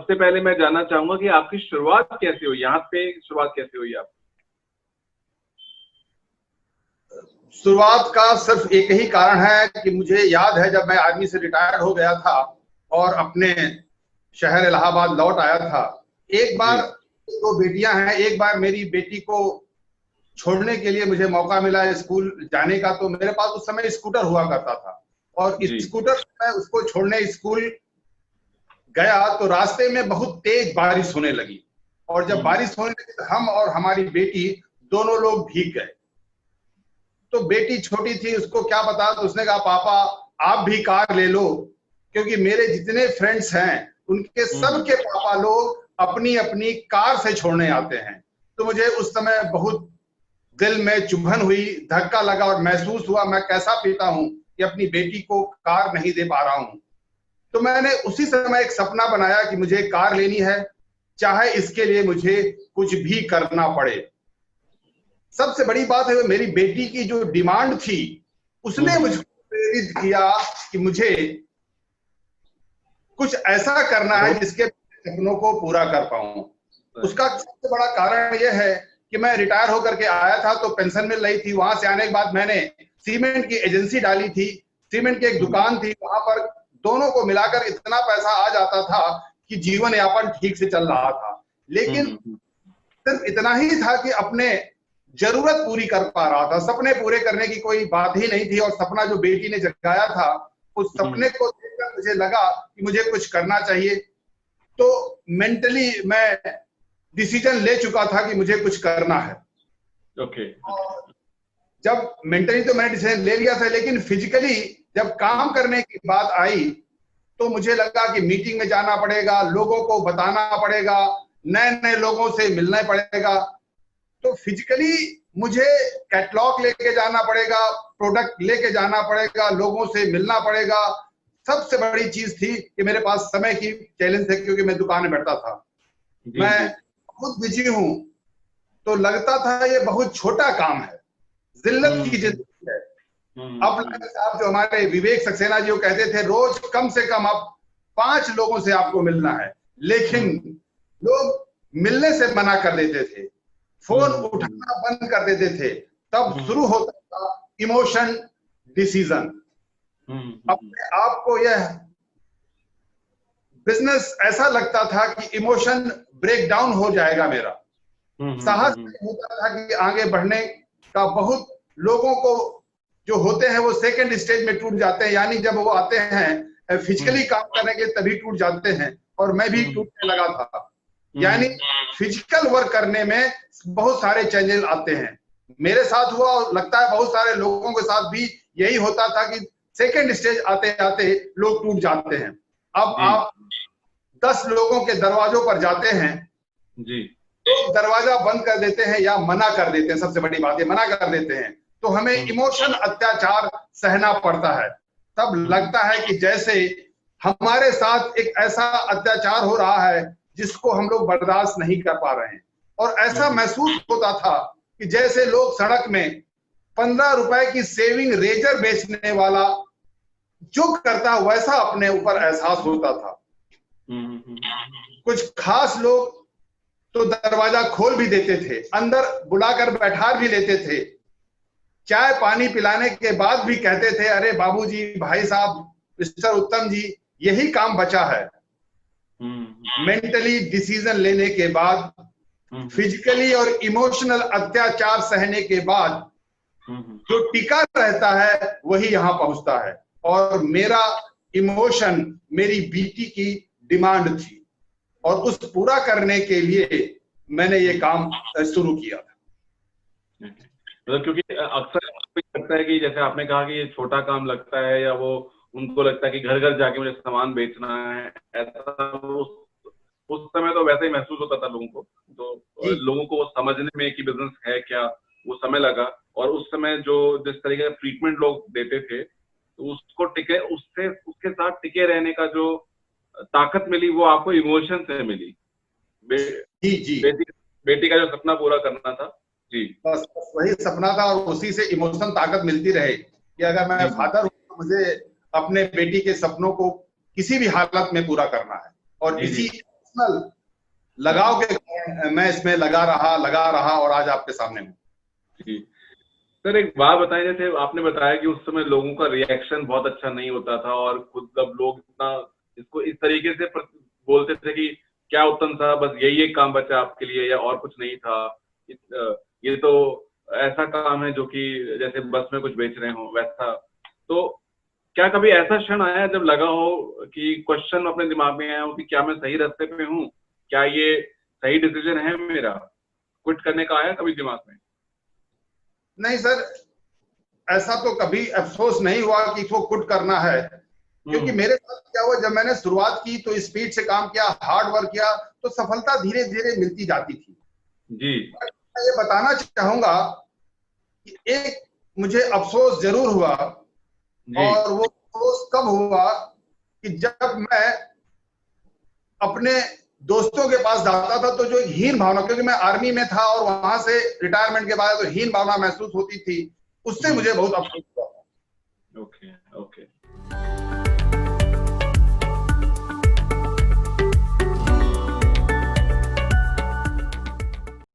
सबसे पहले मैं जानना चाहूंगा कि आपकी शुरुआत कैसे हुई, यहाँ पे शुरुआत कैसे हुई आप? शुरुआत का सिर्फ एक ही कारण है कि मुझे याद है जब मैं आर्मी से रिटायर्ड हो गया था और अपने शहर इलाहाबाद लौट आया था, एक बार, दो बेटियां हैं, एक बार मेरी बेटी को छोड़ने के लिए मुझे मौका मिला स्कूल जाने का। तो मेरे पास उस समय स्कूटर हुआ करता था और स्कूटर मैं उसको छोड़ने स्कूल गया तो रास्ते में बहुत तेज बारिश होने लगी और जब बारिश होने लगी तो हम और हमारी बेटी दोनों लोग भीग गए। तो बेटी छोटी थी, उसको क्या पता, तो उसने कहा पापा आप भी कार ले लो, क्योंकि मेरे जितने फ्रेंड्स हैं उनके सबके पापा लोग अपनी अपनी कार से छोड़ने आते हैं। तो मुझे उस समय बहुत दिल में चुभन हुई, धक्का लगा और महसूस हुआ मैं कैसा पिता हूं कि अपनी बेटी को कार नहीं दे पा रहा हूं। तो मैंने उसी समय एक सपना बनाया कि मुझे कार लेनी है, चाहे इसके लिए मुझे कुछ भी करना पड़े। सबसे बड़ी बात है मेरी बेटी की जो डिमांड थी उसने मुझको प्रेरित किया कि मुझे कुछ ऐसा करना है जिसके सपनों को पूरा कर पाऊं। उसका सबसे बड़ा कारण यह है कि मैं रिटायर होकर के आया था तो पेंशन मिल रही थी, वहां से आने के बाद मैंने सीमेंट की एजेंसी डाली थी, सीमेंट की एक दुकान थी, वहां पर दोनों को मिलाकर इतना पैसा आ जाता था कि जीवन यापन ठीक से चल रहा था। लेकिन सिर्फ इतना ही था कि अपने जरूरत पूरी कर पा रहा था, सपने पूरे करने की कोई बात ही नहीं थी। और सपना जो बेटी ने जगाया था उस सपने को देखकर मुझे लगा कि मुझे कुछ करना चाहिए। तो मेंटली मैं डिसीजन ले चुका था कि मुझे कुछ करना है। जब मेंटली तो मैंने डिसीजन ले लिया था, लेकिन फिजिकली जब काम करने की बात आई तो मुझे लगा कि मीटिंग में जाना पड़ेगा, लोगों को बताना पड़ेगा, नए नए लोगों से मिलना पड़ेगा। तो फिजिकली मुझे कैटलॉग लेके जाना पड़ेगा, प्रोडक्ट लेके जाना पड़ेगा, लोगों से मिलना पड़ेगा। सबसे बड़ी चीज थी कि मेरे पास समय की चैलेंज है, क्योंकि मैं दुकान में बैठता था, मैं बहुत बिजी हूं। तो लगता था ये बहुत छोटा काम है, जिल्लत की जिंदगी है। अब साहब जो हमारे विवेक सक्सेना जी वो कहते थे रोज कम से कम अब 5 लोगों से आपको मिलना है, लेकिन लोग मिलने से मना कर देते थे, फोन उठाना बंद कर देते थे। तब शुरू होता था इमोशन डिसीजन। अपने आप को यह बिजनेस ऐसा लगता था कि इमोशन ब्रेक डाउन हो जाएगा मेरा, साहस नहीं होता था कि आगे बढ़ने का। बहुत लोगों को जो होते हैं वो सेकंड स्टेज में टूट जाते हैं, यानी जब वो आते हैं फिजिकली काम करने के तभी टूट जाते हैं, और मैं भी टूटने लगा था। यानी फिजिकल वर्क करने में बहुत सारे चैलेंज आते हैं, मेरे साथ हुआ और लगता है बहुत सारे लोगों के साथ भी यही होता था कि सेकंड स्टेज आते आते लोग टूट जाते हैं। अब आप 10 लोगों के दरवाजों पर जाते हैं जी, तो दरवाजा बंद कर देते हैं या मना कर देते हैं, सबसे बड़ी बात है मना कर देते हैं, तो हमें इमोशन अत्याचार सहना पड़ता है। तब लगता है कि जैसे हमारे साथ एक ऐसा अत्याचार हो रहा है जिसको हम लोग बर्दाश्त नहीं कर पा रहे हैं। और ऐसा महसूस होता था कि जैसे लोग सड़क में 15 रुपए की सेविंग रेजर बेचने वाला जो करता वैसा अपने ऊपर एहसास होता था। कुछ खास लोग तो दरवाजा खोल भी देते थे, अंदर बुलाकर बैठा भी लेते थे, चाय पानी पिलाने के बाद भी कहते थे अरे बाबूजी, भाई साहब, मिस्टर उत्तम जी, यही काम बचा है। मेंटली डिसीजन लेने के बाद, फिजिकली और इमोशनल अत्याचार सहने के बाद जो टिका रहता है वही यहां पहुंचता है। और मेरा इमोशन मेरी बेटी की डिमांड थी और उस पूरा करने के लिए मैंने ये काम शुरू किया था। मतलब क्योंकि अक्सर लगता है कि जैसे आपने कहा कि ये छोटा काम लगता है, या वो उनको लगता है कि घर घर जाके मुझे सामान बेचना है, ऐसा उस समय तो वैसे ही महसूस होता था लोगों को। तो लोगों को समझने में कि बिजनेस है क्या वो समय लगा, और उस समय जो जिस तरीके का ट्रीटमेंट लोग देते थे तो उसको टिके उसके साथ टिके रहने का जो ताकत मिली वो आपको इमोशन से मिली। जी बेटी का जो सपना पूरा करना था जी, बस वही सपना था और उसी से इमोशन ताकत मिलती रहे कि अगर मैं फादर हूं तो मुझे अपने बेटी के सपनों को किसी भी हालत में पूरा करना है। और इसी पर्सनल लगाव के कारण मैं इसमें लगा रहा और आज आपके सामने हूँ। जी सर, एक बात बताएं, जैसे आपने बताया कि उस समय लोगों का रिएक्शन बहुत अच्छा नहीं होता था और खुद अब लोग इतना इसको इस तरीके से बोलते थे कि क्या उत्तम साहब बस यही एक काम बचा आपके लिए या और कुछ नहीं था, ये तो ऐसा काम है जो कि जैसे बस में कुछ बेच रहे हो वैसा। तो क्या कभी ऐसा क्षण आया जब लगा हो कि क्वेश्चन अपने दिमाग में आया हो कि क्या मैं सही रास्ते पे हूँ, क्या ये सही डिसीजन है मेरा, क्विट करने का आया कभी दिमाग में? नहीं सर, ऐसा तो कभी अफसोस नहीं हुआ कि इसको क्विट करना है, क्योंकि मेरे साथ क्या हुआ, जब मैंने शुरुआत की तो स्पीड से काम किया, हार्ड वर्क किया, तो सफलता धीरे धीरे मिलती जाती थी जी। मैं ये बताना चाहूंगा कि एक मुझे अफसोस जरूर हुआ, और वो अफसोस कब हुआ कि जब मैं अपने दोस्तों के पास जाता था तो जो एक हीन भावना, क्योंकि मैं आर्मी में था और वहां से रिटायरमेंट के बाद तो हीन भावना महसूस होती थी, उससे मुझे बहुत अफसोस हुआ। Okay okay.